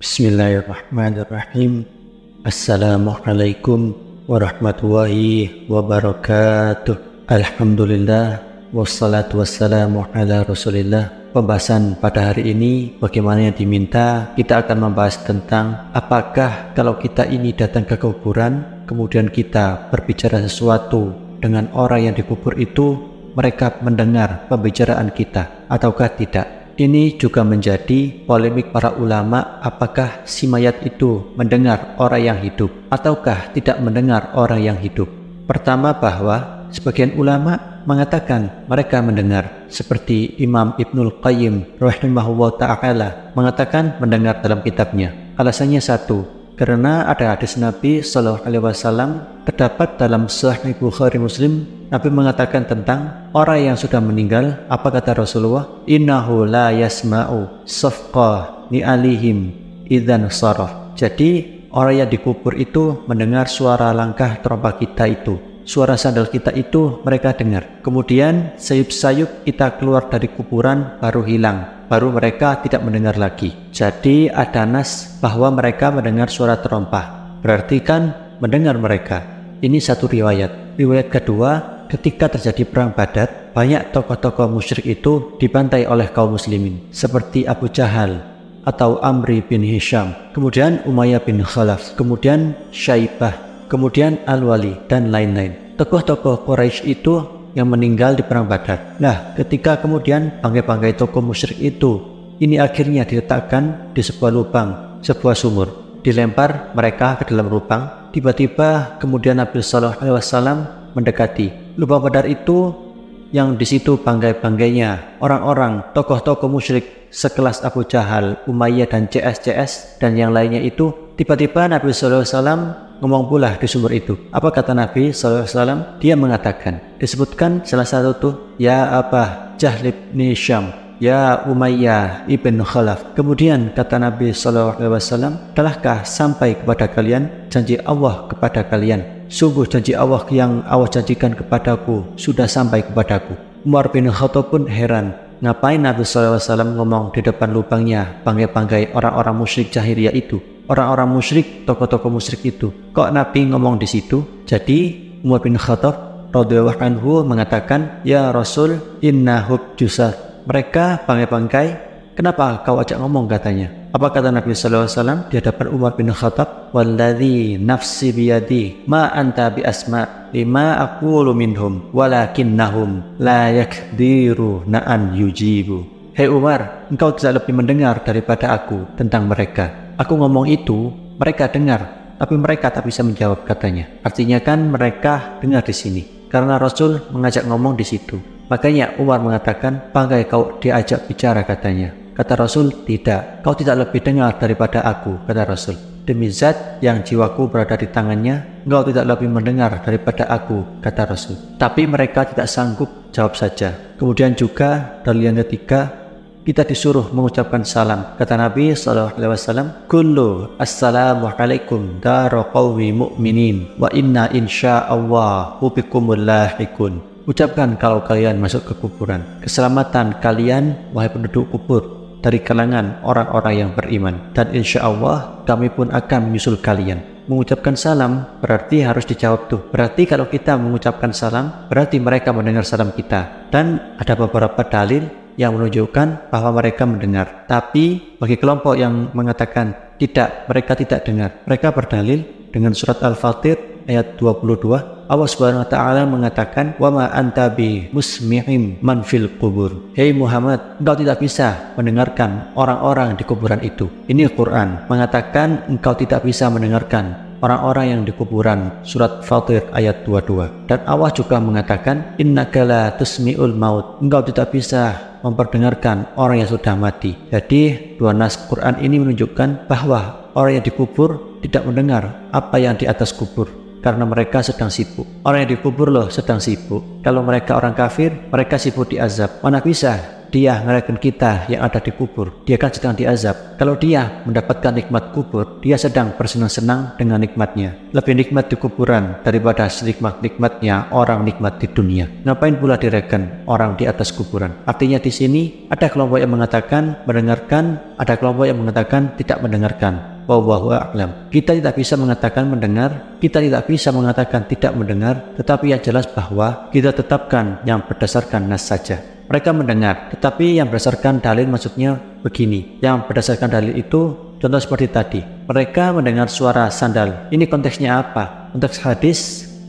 Bismillahirrahmanirrahim. Assalamualaikum warahmatullahi wabarakatuh. Alhamdulillah wassalatu wassalamu ala rasulillah. Pembahasan pada hari ini bagaimana yang diminta, kita akan membahas tentang apakah kalau kita ini datang ke kuburan kemudian kita berbicara sesuatu dengan orang yang dikubur itu, mereka mendengar pembicaraan kita ataukah tidak. Ini juga menjadi polemik para ulama, apakah si mayat itu mendengar orang yang hidup ataukah tidak mendengar orang yang hidup. Pertama, bahwa sebagian ulama mengatakan mereka mendengar, seperti Imam Ibnul Qayyim rahimahullah ta'ala mengatakan mendengar dalam kitabnya. Alasannya satu, karena ada hadis Nabi SAW terdapat dalam Sahih Bukhari Muslim. Nabi mengatakan tentang orang yang sudah meninggal, apa kata Rasulullah? Innahu la yasma'u safqa ni'alihim idzan saraf. Jadi orang yang dikubur itu mendengar suara langkah terompah kita itu, suara sandal kita itu mereka dengar. Kemudian sayup-sayup kita keluar dari kuburan baru hilang, baru mereka tidak mendengar lagi. Jadi ada nas bahwa mereka mendengar suara terompah, berarti kan mendengar mereka. Ini satu riwayat. Riwayat kedua, ketika terjadi perang Badar, banyak tokoh-tokoh musyrik itu dibantai oleh kaum muslimin, seperti Abu Jahal atau Amri bin Hisham, kemudian Umayyah bin Khalaf, kemudian Syaibah, kemudian Al-Wali, dan lain-lain. Tokoh-tokoh Quraisy itu yang meninggal di perang Badar. Nah, ketika kemudian bangkai-bangkai tokoh musyrik itu ini akhirnya diletakkan di sebuah lubang, sebuah sumur, dilempar mereka ke dalam lubang. Tiba-tiba kemudian Nabi SAW mendekati lubang Badar itu, yang di situ bangkai-bangkainya orang-orang tokoh-tokoh musyrik sekelas Abu Jahal, Umayyah, dan CS dan yang lainnya itu. Tiba-tiba Nabi SAW ngomong pula di sumur itu. Apa kata Nabi SAW? Dia mengatakan, disebutkan salah satu tuh, ya Abah Jahl bin Hisham, ya Umayyah ibn Khalaf. Kemudian kata Nabi SAW, telahkah sampai kepada kalian janji Allah kepada kalian? Sungguh janji Allah yang Allah janjikan kepadaku sudah sampai kepadaku. Umar bin Khattab pun heran, ngapain Nabi SAW ngomong di depan lubangnya bangkai-bangkai orang-orang musyrik jahiliyah itu, orang-orang musyrik, tokoh-tokoh musyrik itu, kok Nabi ngomong di situ? Jadi Umar bin Khattab radhiyallahu anhu mengatakan, ya Rasul, innahum jusad, mereka bangkai-bangkai, kenapa kau ajak ngomong, katanya. Apa kata Nabi SAW di hadapan Umar bin Khattab? Walladzi nafsi biyadi ma anta bi asma lima aqulu minhum walakinnahum la yakdiru na'an yujibu. Hei Umar, engkau tidak lebih mendengar daripada aku tentang mereka. Aku ngomong itu, mereka dengar, tapi mereka tak bisa menjawab, katanya. Artinya kan mereka dengar di sini, karena Rasul mengajak ngomong di situ. Makanya Umar mengatakan, bangkai kau diajak bicara, katanya. Kata Rasul, tidak, kau tidak lebih dengar daripada aku, kata Rasul. Demi zat yang jiwaku berada di tangannya, engkau tidak lebih mendengar daripada aku, kata Rasul. Tapi mereka tidak sanggup jawab saja. Kemudian juga dalil yang ketiga, kita disuruh mengucapkan salam. Kata Nabi SAW, kullu assalamualaikum daro qawmi mu'minin wa inna insya'allahu bikumul lahikun. Ucapkan kalau kalian masuk ke kuburan, keselamatan kalian wahai penduduk kubur dari kalangan orang-orang yang beriman, dan insya Allah kami pun akan menyusul kalian. Mengucapkan salam berarti harus dijawab tuh. Berarti kalau kita mengucapkan salam, berarti mereka mendengar salam kita. Dan ada beberapa dalil yang menunjukkan bahwa mereka mendengar. Tapi bagi kelompok yang mengatakan tidak, mereka tidak dengar, mereka berdalil dengan surat Al-Fatir ayat 22. Allah Subhanahu wa taala mengatakan, "Wa ma anta bi musmi'im man fil qubur." Hei Muhammad, engkau tidak bisa mendengarkan orang-orang di kuburan itu. Ini Quran mengatakan engkau tidak bisa mendengarkan orang-orang yang di kuburan, surat Fatir ayat 22. Dan Allah juga mengatakan, "Innaka la tusmi'ul maut." Engkau tidak bisa memperdengarkan orang yang sudah mati. Jadi dua nas Quran ini menunjukkan bahwa orang yang dikubur tidak mendengar apa yang di atas kubur, karena mereka sedang sibuk. Orang yang dikubur loh sedang sibuk. Kalau mereka orang kafir, mereka sibuk diazab. Mana bisa dia ngeliatkan kita yang ada di kubur, dia kan sedang diazab. Kalau dia mendapatkan nikmat kubur, dia sedang bersenang-senang dengan nikmatnya. Lebih nikmat di kuburan daripada senikmat-nikmatnya orang nikmat di dunia. Ngapain pula direken orang di atas kuburan? Artinya di sini ada kelompok yang mengatakan mendengarkan, ada kelompok yang mengatakan tidak mendengarkan. Wallahu a'lam. Kita tidak bisa mengatakan mendengar, kita tidak bisa mengatakan tidak mendengar, tetapi yang jelas bahwa kita tetapkan yang berdasarkan nas saja. Mereka mendengar, tetapi yang berdasarkan dalil maksudnya begini. Yang berdasarkan dalil itu contoh seperti tadi. Mereka mendengar suara sandal. Ini konteksnya apa? Konteks hadis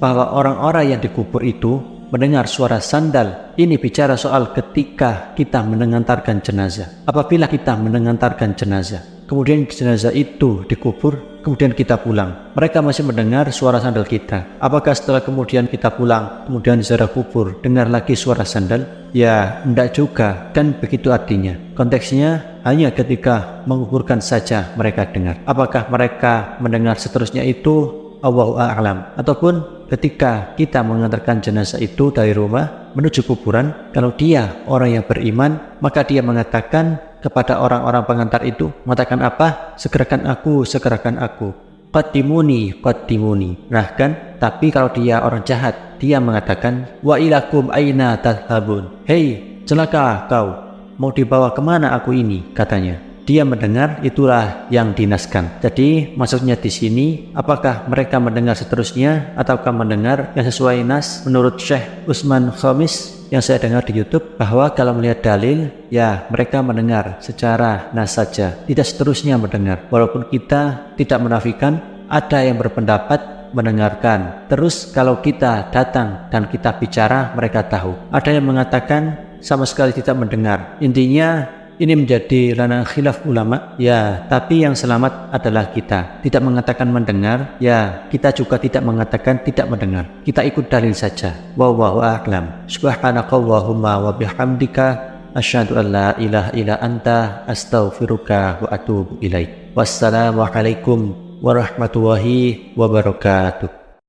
bahwa orang-orang yang dikubur itu mendengar suara sandal. Ini bicara soal ketika kita mengantarkan jenazah. Apabila kita mengantarkan jenazah, kemudian jenazah itu dikubur, kemudian kita pulang, mereka masih mendengar suara sandal kita. Apakah setelah kemudian kita pulang, kemudian ziarah kubur, dengar lagi suara sandal? Ya, enggak juga, kan begitu artinya. Konteksnya hanya ketika menguburkan saja mereka dengar. Apakah mereka mendengar seterusnya itu? Allahu a'lam. Ataupun ketika kita mengantarkan jenazah itu dari rumah menuju kuburan, kalau dia orang yang beriman, maka dia mengatakan kepada orang-orang pengantar itu, mengatakan apa? Segerakan aku, segerakan aku. Qaddimuni, qaddimuni. Nah kan, tapi kalau dia orang jahat, dia mengatakan, wa ilakum aina tadhhabun. Hei, celaka kau, mau dibawa kemana aku ini? Katanya. Dia mendengar, itulah yang dinaskan. Jadi maksudnya di sini, apakah mereka mendengar seterusnya ataukah mendengar yang sesuai nas menurut Syekh Usman Khamis yang saya dengar di YouTube, bahwa kalau melihat dalil, ya mereka mendengar secara nas saja, tidak seterusnya mendengar. Walaupun kita tidak menafikan, ada yang berpendapat mendengarkan. Terus kalau kita datang dan kita bicara, mereka tahu. Ada yang mengatakan sama sekali tidak mendengar. Intinya ini menjadi ranah khilaf ulama, ya, tapi yang selamat adalah kita. Tidak mengatakan mendengar, ya, kita juga tidak mengatakan tidak mendengar. Kita ikut dalil saja. Wallahu a'lam. Subhanakallahumma wa bihamdika asyhadu an la ilaha illa anta astaghfiruka wa atubu ilaik. Wassalamualaikum warahmatullahi wabarakatuh.